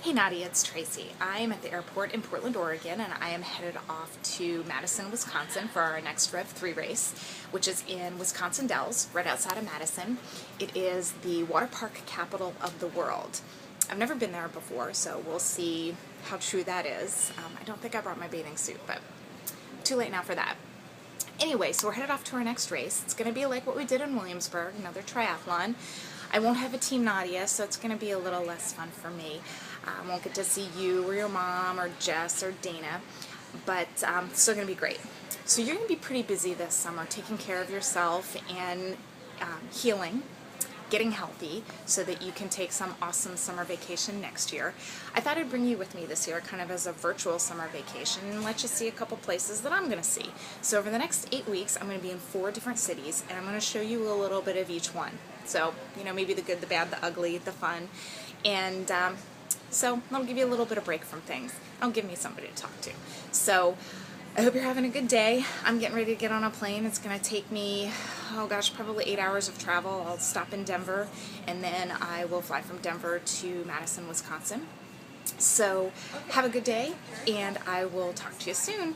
Hey Nadia, it's Tracy. I am at the airport in Portland, Oregon, and I am headed off to Madison, Wisconsin for our next Rev 3 race, which is in Wisconsin Dells, right outside of Madison. It is the water park capital of the world. I've never been there before, so we'll see how true that is. I don't think I brought my bathing suit, but too late now for that. Anyway, so we're headed off to our next race. It's going to be like what we did in Williamsburg, another triathlon. I won't have a Team Nadia, so it's going to be a little less fun for me. I won't get to see you or your mom or Jess or Dana, but it's still going to be great. So you're going to be pretty busy this summer taking care of yourself and healing, getting healthy so that you can take some awesome summer vacation next year. I thought I'd bring you with me this year kind of as a virtual summer vacation and let you see a couple places that I'm going to see. So over the next 8 weeks I'm going to be in 4 different cities and I'm going to show you a little bit of each one. So, you know, maybe the good, the bad, the ugly, the fun, and so that'll give you a little bit of break from things. It'll give me somebody to talk to. So I hope you're having a good day. I'm getting ready to get on a plane. It's going to take me, oh gosh, probably 8 hours of travel. I'll stop in Denver, and then I will fly from Denver to Madison, Wisconsin. So have a good day, and I will talk to you soon.